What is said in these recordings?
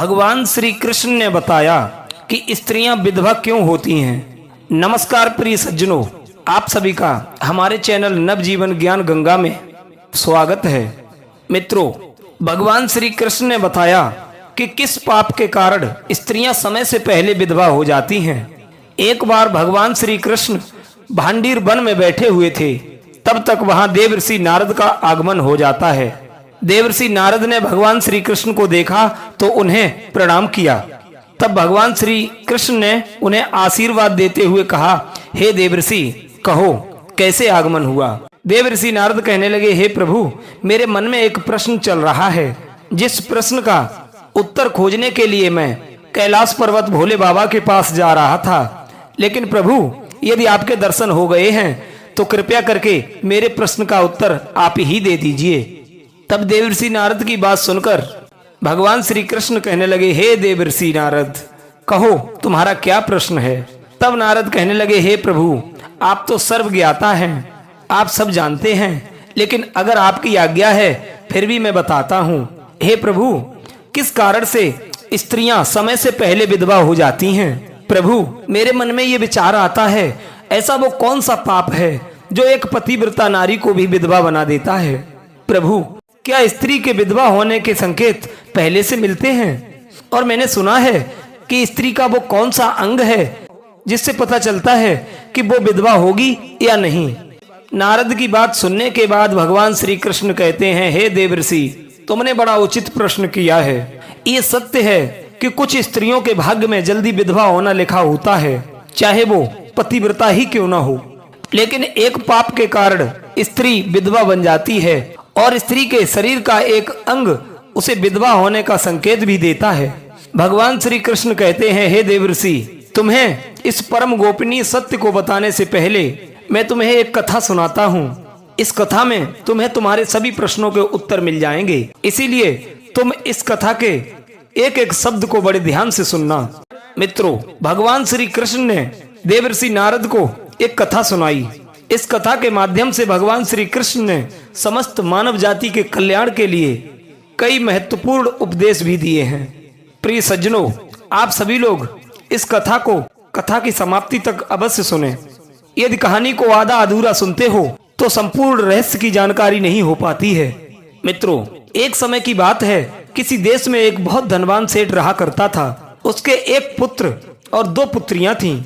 भगवान श्री कृष्ण ने बताया कि स्त्रियां विधवा क्यों होती हैं। नमस्कार प्रिय सज्जनों, आप सभी का हमारे चैनल नवजीवन ज्ञान गंगा में स्वागत है। मित्रों, भगवान श्री कृष्ण ने बताया कि किस पाप के कारण स्त्रियां समय से पहले विधवा हो जाती हैं। एक बार भगवान श्री कृष्ण भांडीर वन में बैठे हुए थे, तब तक वहां देवर्षि नारद का आगमन हो जाता है। देवर्षि नारद ने भगवान श्री कृष्ण को देखा तो उन्हें प्रणाम किया। तब भगवान श्री कृष्ण ने उन्हें आशीर्वाद देते हुए कहा, हे देवर्षि, कहो कैसे आगमन हुआ। देवर्षि नारद कहने लगे, हे प्रभु, मेरे मन में एक प्रश्न चल रहा है, जिस प्रश्न का उत्तर खोजने के लिए मैं कैलाश पर्वत भोले बाबा के पास जा रहा था। लेकिन प्रभु, यदि आपके दर्शन हो गए हैं तो कृपया करके मेरे प्रश्न का उत्तर आप ही दे दीजिए। तब देवर्षि नारद की बात सुनकर भगवान श्री कृष्ण कहने लगे, हे देवर्षि नारद, कहो तुम्हारा क्या प्रश्न है। तब नारद कहने लगे, हे प्रभु, आप तो सर्वज्ञाता हैं, आप सब जानते हैं, लेकिन अगर आपकी आज्ञा है फिर भी मैं बताता हूँ। हे प्रभु, किस कारण से स्त्रियां समय से पहले विधवा हो जाती हैं। प्रभु, मेरे मन में ये विचार आता है, ऐसा वो कौन सा पाप है जो एक पतिव्रता नारी को भी विधवा बना देता है। प्रभु, क्या स्त्री के विधवा होने के संकेत पहले से मिलते हैं? और मैंने सुना है कि स्त्री का वो कौन सा अंग है जिससे पता चलता है कि वो विधवा होगी या नहीं। नारद की बात सुनने के बाद भगवान श्री कृष्ण कहते हैं, हे देवर्षि, तुमने बड़ा उचित प्रश्न किया है। ये सत्य है कि कुछ स्त्रियों के भाग्य में जल्दी विधवा होना लिखा होता है, चाहे वो पतिव्रता ही क्यों ना हो। लेकिन एक पाप के कारण स्त्री विधवा बन जाती है और स्त्री के शरीर का एक अंग उसे विधवा होने का संकेत भी देता है। भगवान श्री कृष्ण कहते हैं, हे देवर्षि, तुम्हें इस परम गोपनीय सत्य को बताने से पहले मैं तुम्हें एक कथा सुनाता हूँ। इस कथा में तुम्हें तुम्हारे सभी प्रश्नों के उत्तर मिल जाएंगे, इसीलिए तुम इस कथा के एक एक शब्द को बड़े ध्यान से सुनना। मित्रों, भगवान श्री कृष्ण ने देवर्षि नारद को एक कथा सुनाई। इस कथा के माध्यम से भगवान श्री कृष्ण ने समस्त मानव जाति के कल्याण के लिए कई महत्वपूर्ण उपदेश भी दिए हैं। प्रिय सज्जनों, आप सभी लोग इस कथा की समाप्ति तक अवश्य सुने। यदि कहानी को आधा अधूरा सुनते हो तो संपूर्ण रहस्य की जानकारी नहीं हो पाती है। मित्रों, एक समय की बात है, किसी देश में एक बहुत धनवान सेठ रहा करता था। उसके एक पुत्र और दो पुत्रियां थीं।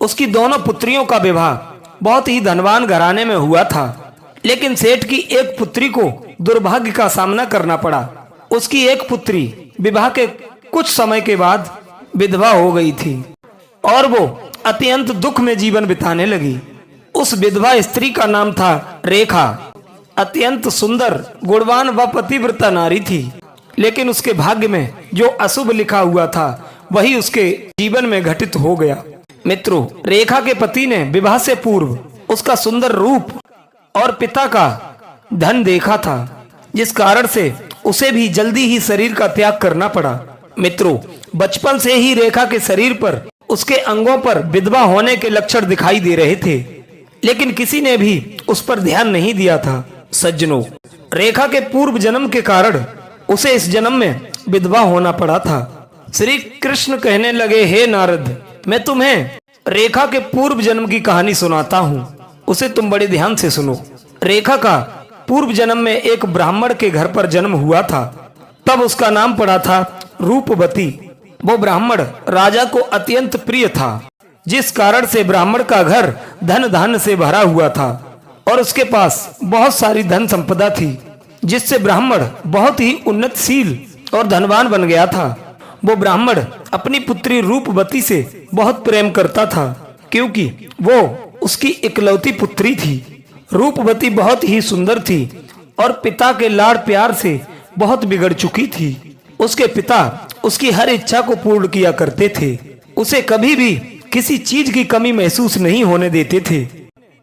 उसकी दोनों पुत्रियों का विवाह बहुत ही धनवान घराने में हुआ था, लेकिन सेठ की एक पुत्री को दुर्भाग्य का सामना करना पड़ा। उसकी एक पुत्री विवाह के कुछ समय के बाद विधवा हो गई थी और वो अत्यंत दुख में जीवन बिताने लगी। उस विधवा स्त्री का नाम था रेखा। अत्यंत सुंदर, गुणवान व पतिव्रता नारी थी, लेकिन उसके भाग्य में जो अशुभ लिखा हुआ था वही उसके जीवन में घटित हो गया। मित्रों, रेखा के पति ने विवाह से पूर्व उसका सुंदर रूप और पिता का धन देखा था, जिस कारण से उसे भी जल्दी ही शरीर का त्याग करना पड़ा। मित्रों, बचपन से ही रेखा के शरीर पर, उसके अंगों पर विधवा होने के लक्षण दिखाई दे रहे थे, लेकिन किसी ने भी उस पर ध्यान नहीं दिया था। सज्जनों, रेखा के पूर्व जन्म के कारण उसे इस जन्म में विधवा होना पड़ा था। श्री कृष्ण कहने लगे, हे नारद, मैं तुम्हें रेखा के पूर्व जन्म की कहानी सुनाता हूँ, उसे तुम बड़े ध्यान से सुनो। रेखा का पूर्व जन्म में एक ब्राह्मण के घर पर जन्म हुआ था। तब उसका नाम पड़ा था रूपवती। वो ब्राह्मण राजा को अत्यंत प्रिय था, जिस कारण से ब्राह्मण का घर धन धान्य से भरा हुआ था और उसके पास बहुत सारी धन संपदा थी, जिससे ब्राह्मण बहुत ही उन्नतशील और धनवान बन गया था। वो ब्राह्मण अपनी पुत्री रूपवती से बहुत प्रेम करता था, क्योंकि वो उसकी इकलौती पुत्री थी। रूपवती बहुत ही सुंदर थी और पिता के लाड़ प्यार से बहुत बिगड़ चुकी थी। उसके पिता उसकी हर इच्छा को पूर्ण किया करते थे, उसे कभी भी किसी चीज की कमी महसूस नहीं होने देते थे।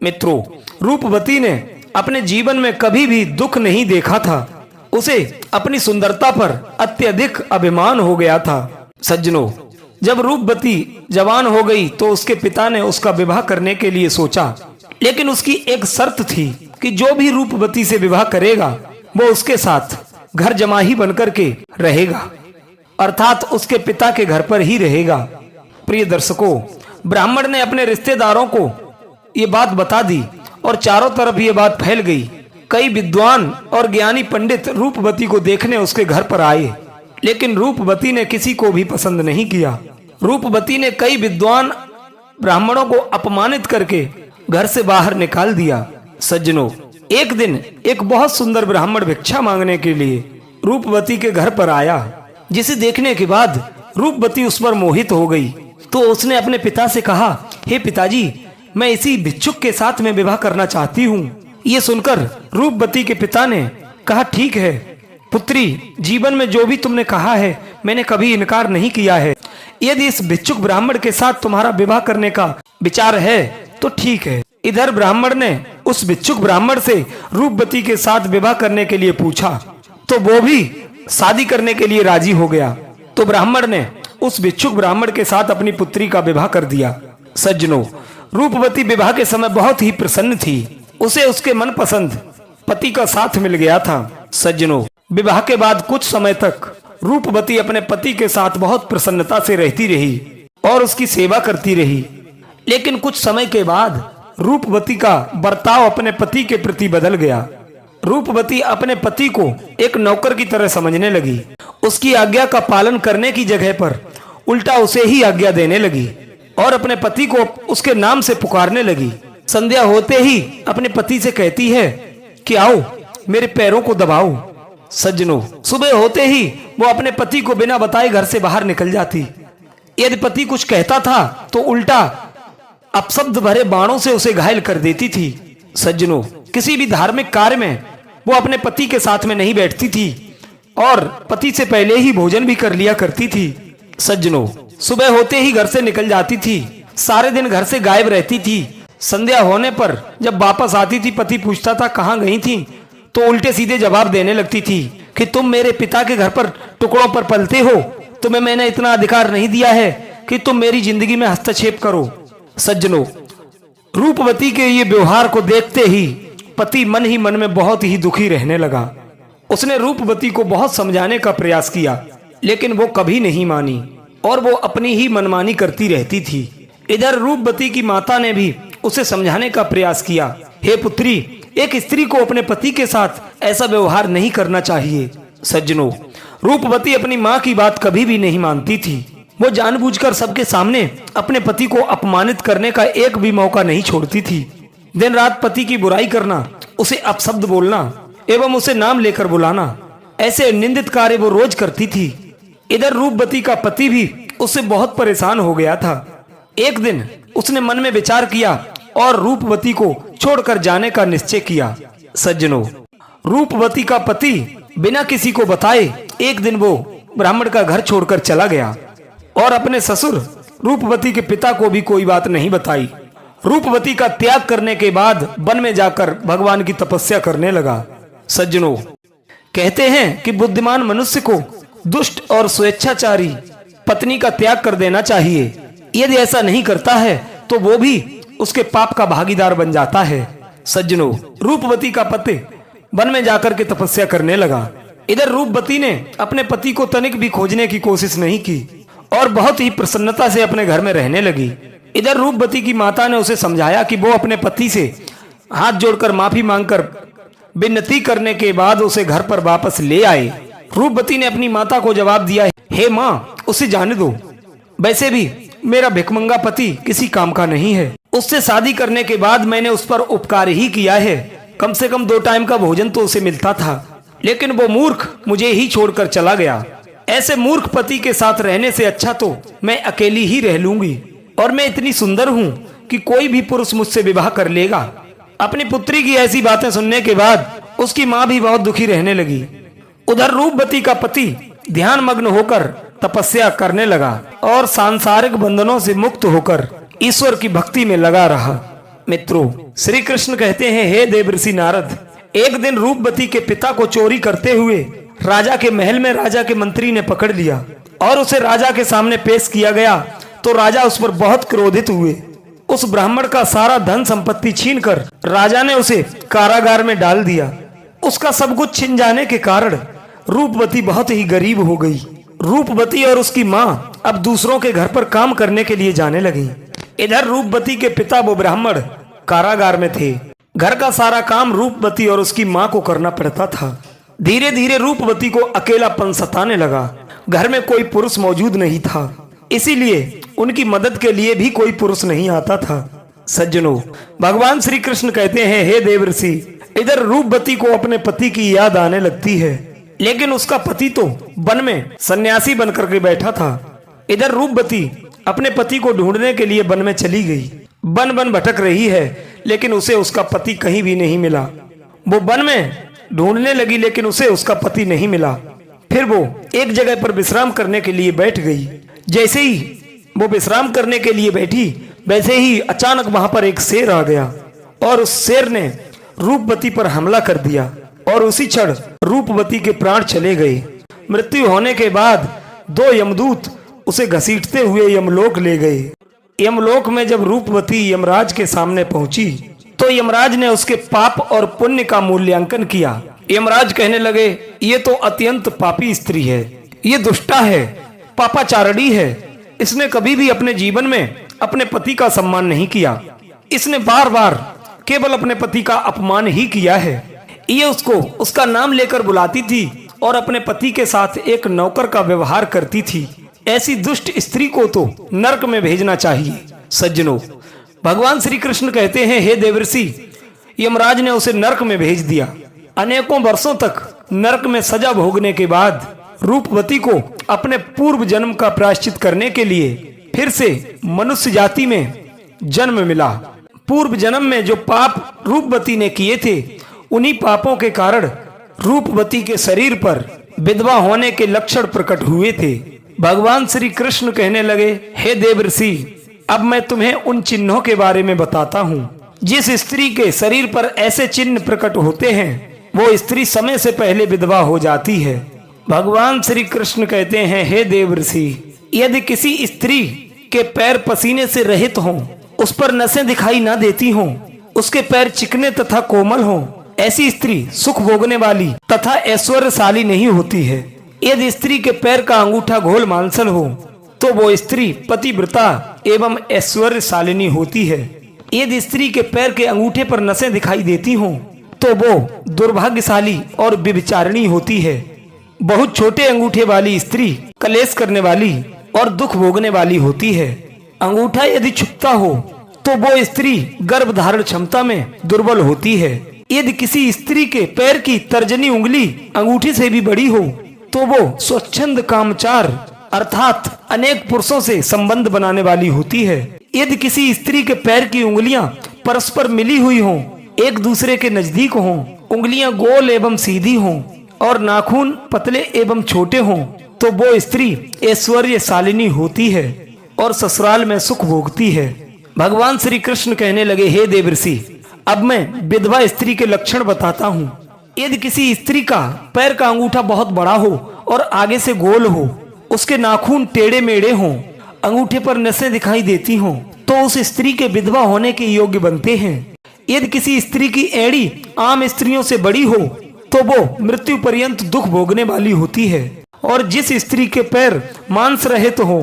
मित्रों, रूपवती ने अपने जीवन में कभी भी दुख नहीं देखा था। उसे अपनी सुंदरता पर अत्यधिक अभिमान हो गया था। सज्जनों, जब रूपवती जवान हो गई तो उसके पिता ने उसका विवाह करने के लिए सोचा, लेकिन उसकी एक शर्त थी कि जो भी रूपवती से विवाह करेगा वो उसके साथ घर जमाही बनकर के रहेगा। अर्थात उसके पिता के घर पर ही रहेगा। प्रिय दर्शकों, ब्राह्मण ने अपने रिश्तेदारों को ये बात बता दी और चारों तरफ ये बात फैल गई। कई विद्वान और ज्ञानी पंडित रूपवती को देखने उसके घर पर आए, लेकिन रूपवती ने किसी को भी पसंद नहीं किया। रूपवती ने कई विद्वान ब्राह्मणों को अपमानित करके घर से बाहर निकाल दिया। सज्जनों, एक दिन एक बहुत सुंदर ब्राह्मण भिक्षा मांगने के लिए रूपवती के घर पर आया, जिसे देखने के बाद रूपवती उस पर मोहित हो गई। तो उसने अपने पिता से कहा, हे पिताजी, मैं इसी भिक्षुक के साथ में विवाह करना चाहती हूँ। ये सुनकर रूपवती के पिता ने कहा, ठीक है पुत्री, जीवन में जो भी तुमने कहा है मैंने कभी इनकार नहीं किया है। यदि इस भिक्षुक ब्राह्मण के साथ तुम्हारा विवाह करने का विचार है तो ठीक है। इधर ब्राह्मण ने उस भिक्षुक ब्राह्मण से रूपवती के साथ विवाह करने के लिए पूछा, तो वो भी शादी करने के लिए राजी हो गया। तो ब्राह्मण ने उस भिक्षुक ब्राह्मण के साथ अपनी पुत्री का विवाह कर दिया। सज्जनों, रूपवती विवाह के समय बहुत ही प्रसन्न थी। उसे उसके मनपसंद पति का साथ मिल गया था। सज्जनों, विवाह के बाद कुछ समय तक रूपवती अपने पति के साथ बहुत प्रसन्नता से रहती रही और उसकी सेवा करती रही। लेकिन कुछ समय के बाद रूपवती का बर्ताव अपने पति के प्रति बदल गया। रूपवती अपने पति को एक नौकर की तरह समझने लगी। उसकी आज्ञा का पालन करने की जगह पर उल्टा उसे ही आज्ञा देने लगी और अपने पति को उसके नाम से पुकारने लगी। संध्या होते ही अपने पति से कहती है कि आओ मेरे पैरों को दबाओ। सज्जनों, सुबह होते ही वो अपने पति को बिना बताए घर से बाहर निकल जाती। यदि पति कुछ कहता था तो उल्टा अपशब्द भरे बाणों से उसे घायल कर देती थी। सज्जनों, किसी भी धार्मिक कार्य में वो अपने पति के साथ में नहीं बैठती थी और पति से पहले ही भोजन भी कर लिया करती थी। सज्जनों, सुबह होते ही घर से निकल जाती थी, सारे दिन घर से गायब रहती थी। संध्या होने पर जब वापस आती थी, पति पूछता था कहाँ गई थी, तो उल्टे सीधे जवाब देने लगती थी कि तुम मेरे पिता के घर पर टुकड़ों पर पलते हो, तुम्हें मैंने इतना अधिकार नहीं दिया है कि तुम मेरी जिंदगी में हस्तक्षेप करो। सज्जनों, रूपवती के ये व्यवहार को देखते ही पति मन ही मन में बहुत ही दुखी रहने लगा। उसने रूपवती को बहुत समझाने का प्रयास किया, लेकिन वो कभी नहीं मानी और वो अपनी ही मनमानी करती रहती थी। इधर रूपवती की माता ने भी उसे समझाने का प्रयास किया, हे पुत्री, एक स्त्री को अपने पति के साथ ऐसा व्यवहार नहीं करना चाहिए। सज्जनों, रूपवती अपनी माँ की बात कभी भी नहीं मानती थी। वो जानबूझकर सबके सामने अपने पति को अपमानित करने का एक भी मौका नहीं छोड़ती थी। दिन रात पति की बुराई करना, उसे अपशब्द बोलना एवं उसे नाम लेकर बुलाना, ऐसे निंदित कार्य वो रोज करती थी। इधर रूपवती का पति भी उससे बहुत परेशान हो गया था। एक दिन उसने मन में विचार किया और रूपवती को छोड़कर जाने का निश्चय किया। सज्जनों, रूपवती का पति बिना किसी को बताए एक दिन वो ब्राह्मण का घर छोड़कर चला गया और अपने ससुर रूपवती के पिता को भी कोई बात नहीं बताई। रूपवती का त्याग करने के बाद वन में जाकर भगवान की तपस्या करने लगा। सज्जनों, कहते हैं कि बुद्धिमान मनुष्य को दुष्ट और स्वेच्छाचारी पत्नी का त्याग कर देना चाहिए। यदि ऐसा नहीं करता है तो वो भी उसके पाप का भागीदार बन जाता है। सज्जनों, रूपवती का पति वन में जाकर के तपस्या करने लगा। इधर रूपवती ने अपने पति को तनिक भी खोजने की कोशिश नहीं की और बहुत ही प्रसन्नता से अपने घर में रहने लगी। इधर रूपवती की माता ने उसे समझाया कि वो अपने पति से हाथ जोड़कर माफी मांगकर विनती करने के बाद उसे घर पर वापस ले आए। रूपवती ने अपनी माता को जवाब दिया, हे माँ, उसे जाने दो, वैसे भी मेरा भिखमंगा पति किसी काम का नहीं है। उससे शादी करने के बाद मैंने उस पर उपकार ही किया है, कम से कम 2 टाइम का भोजन तो उसे मिलता था, लेकिन वो मूर्ख मुझे ही छोड़कर चला गया। ऐसे मूर्ख पति के साथ रहने से अच्छा तो मैं अकेली ही रह लूंगी और मैं इतनी सुंदर हूँ कि कोई भी पुरुष मुझसे विवाह कर लेगा। अपनी पुत्री की ऐसी बातें सुनने के बाद उसकी माँ भी बहुत दुखी रहने लगी। उधर रूपवती का पति ध्यान मग्न होकर तपस्या करने लगा और सांसारिक बंधनों से मुक्त होकर ईश्वर की भक्ति में लगा रहा। मित्रों, श्री कृष्ण कहते हैं, हे देवर्षि नारद, एक दिन रूपवती के पिता को चोरी करते हुए राजा के महल में राजा के मंत्री ने पकड़ लिया और उसे राजा के सामने पेश किया गया तो राजा उस पर बहुत क्रोधित हुए। उस ब्राह्मण का सारा धन संपत्ति छीनकर राजा ने उसे कारागार में डाल दिया। उसका सब कुछ छिन जाने के कारण रूपवती बहुत ही गरीब हो गई रूपवती और उसकी माँ अब दूसरों के घर पर काम करने के लिए जाने लगी। इधर रूपवती के पिता वो ब्राह्मण कारागार में थे। घर का सारा काम रूपवती और उसकी माँ को करना पड़ता था। धीरे धीरे रूपवती को अकेलापन सताने लगा। घर में कोई पुरुष मौजूद नहीं था, इसीलिए उनकी मदद के लिए भी कोई पुरुष नहीं आता था। सज्जनों, भगवान श्री कृष्ण कहते हैं, हे देवर्षि, इधर रूपवती को अपने पति की याद आने लगती है, लेकिन उसका पति तो वन में सन्यासी बनकर के बैठा था। इधर रूपवती अपने पति को ढूंढने के लिए वन में चली गई। वन वन भटक रही है, लेकिन उसे उसका पति कहीं भी नहीं मिला। वो वन में ढूंढने लगी, लेकिन उसे उसका पति नहीं मिला। फिर वो एक जगह पर विश्राम करने के लिए बैठ गई। जैसे ही वो विश्राम करने के लिए बैठी, वैसे ही अचानक वहां पर एक शेर आ गया और उस शेर ने रूपवती पर हमला कर दिया और उसी क्षण रूपवती के प्राण चले गए। मृत्यु होने के बाद 2 यमदूत उसे घसीटते हुए यमलोक ले गए। यमलोक में जब रूपवती यमराज के सामने पहुंची तो यमराज ने उसके पाप और पुण्य का मूल्यांकन किया। यमराज कहने लगे, ये तो अत्यंत पापी स्त्री है, ये दुष्टा है, पापाचारणी है। इसने कभी भी अपने जीवन में अपने पति का सम्मान नहीं किया। इसने बार बार केवल अपने पति का अपमान ही किया है। ये उसको उसका नाम लेकर बुलाती थी और अपने पति के साथ एक नौकर का व्यवहार करती थी। ऐसी दुष्ट स्त्री को तो नरक में भेजना चाहिए। सज्जनों, भगवान श्री कृष्ण कहते हैं, हे देवर्षि, यमराज ने उसे नरक में भेज दिया। अनेकों वर्षों तक नरक में सजा भोगने के बाद रूपवती को अपने पूर्व जन्म का प्रायश्चित करने के लिए फिर से मनुष्य जाति में जन्म मिला। पूर्व जन्म में जो पाप रूपवती ने किए थे, उन्हीं पापों के कारण रूपवती के शरीर पर विधवा होने के लक्षण प्रकट हुए थे। भगवान श्री कृष्ण कहने लगे, हे देवर्षि, अब मैं तुम्हें उन चिन्हों के बारे में बताता हूँ। जिस स्त्री के शरीर पर ऐसे चिन्ह प्रकट होते हैं, वो स्त्री समय से पहले विधवा हो जाती है। भगवान श्री कृष्ण कहते हैं, हे देवर्षि, यदि किसी स्त्री के पैर पसीने से रहित हों, उस पर नसें दिखाई ना देती हों, उसके पैर चिकने तथा कोमल हों, ऐसी स्त्री सुख भोगने वाली तथा ऐश्वर्यशाली नहीं होती है। यदि स्त्री के पैर का अंगूठा गोल मांसल हो, तो वो स्त्री पतिव्रता एवं ऐश्वर्यशालिनी होती है। यदि स्त्री के पैर के अंगूठे पर नसें दिखाई देती हों, तो वो दुर्भाग्यशाली और व्यभिचारिणी होती है। बहुत छोटे अंगूठे वाली स्त्री कलेश करने वाली और दुख भोगने वाली होती है। अंगूठा यदि छुपता हो, तो वो स्त्री गर्भ धारण क्षमता में दुर्बल होती है। यदि किसी स्त्री के पैर की तर्जनी उंगली अंगूठी से भी बड़ी हो, तो वो स्वच्छंद कामचार अर्थात अनेक पुरुषों से संबंध बनाने वाली होती है। यदि किसी स्त्री के पैर की उंगलियां परस्पर मिली हुई हों, एक दूसरे के नजदीक हों, उंगलियां गोल एवं सीधी हों और नाखून पतले एवं छोटे हों, तो वो स्त्री ऐश्वर्यशालिनी होती है और ससुराल में सुख भोगती है। भगवान श्री कृष्ण कहने लगे, हे देवर्षि, अब मैं विधवा स्त्री के लक्षण बताता हूँ। यदि किसी स्त्री का पैर का अंगूठा बहुत बड़ा हो और आगे से गोल हो, उसके नाखून टेढ़े मेढ़े हों, अंगूठे पर नसें दिखाई देती हों, तो उस स्त्री के विधवा होने के योग्य बनते हैं। यदि किसी स्त्री की एड़ी आम स्त्रियों से बड़ी हो, तो वो मृत्यु पर्यंत दुख भोगने वाली होती है। और जिस स्त्री के पैर मांस रहित हो,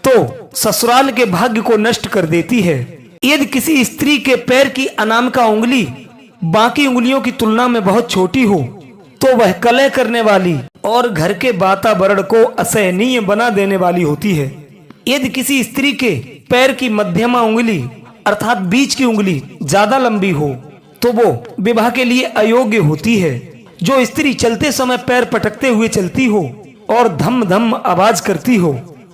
तो ससुराल के भाग्य को नष्ट कर देती है। यदि किसी स्त्री के पैर की अनामिका उंगली बाकी उंगलियों की तुलना में बहुत छोटी हो, तो वह कलह करने वाली और घर के वातावरण को असहनीय बना देने वाली होती है। यदि किसी स्त्री के पैर की मध्यमा उंगली अर्थात बीच की उंगली ज्यादा लंबी हो, तो वो विवाह के लिए अयोग्य होती है। जो स्त्री चलते समय पैर पटकते हुए चलती हो और धम धम आवाज करती हो,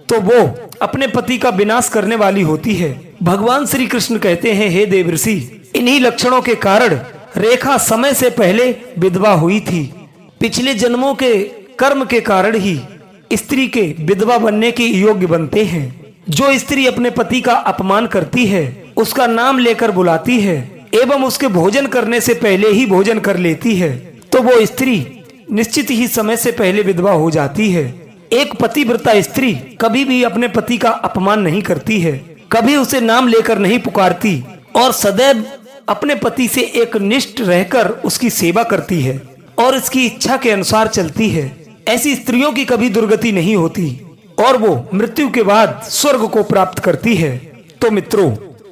तो वो अपने पति का विनाश करने वाली होती है। भगवान श्री कृष्ण कहते हैं, हे देवर्षि, इन्हीं लक्षणों के कारण रेखा समय से पहले विधवा हुई थी। पिछले जन्मों के कर्म के कारण ही स्त्री के विधवा बनने के योग्य बनते हैं। जो स्त्री अपने पति का अपमान करती है, उसका नाम लेकर बुलाती है एवं उसके भोजन करने से पहले ही भोजन कर लेती है, तो वो स्त्री निश्चित ही समय से पहले विधवा हो जाती है। एक पतिव्रता स्त्री कभी भी अपने पति का अपमान नहीं करती है, कभी उसे नाम लेकर नहीं पुकारती और सदैव अपने पति से एक निष्ठ रहकर उसकी सेवा करती है और इसकी इच्छा के अनुसार चलती है। ऐसी स्त्रियों की कभी दुर्गति नहीं होती और वो मृत्यु के बाद स्वर्ग को प्राप्त करती है। तो मित्रों,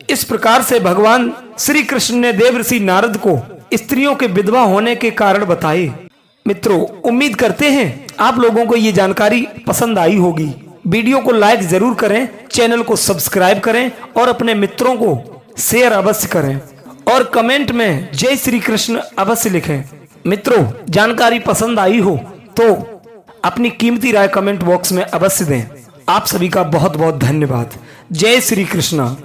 इस प्रकार से भगवान श्री कृष्ण ने देवर्षि नारद को स्त्रियों के विधवा होने के कारण बताए। मित्रों, उम्मीद करते हैं आप लोगों को ये जानकारी पसंद आई होगी। वीडियो को लाइक जरूर करें, चैनल को सब्सक्राइब करें और अपने मित्रों को शेयर अवश्य करें और कमेंट में जय श्री कृष्ण अवश्य लिखें। मित्रों, जानकारी पसंद आई हो तो अपनी कीमती राय कमेंट बॉक्स में अवश्य दें। आप सभी का बहुत बहुत धन्यवाद। जय श्री कृष्ण।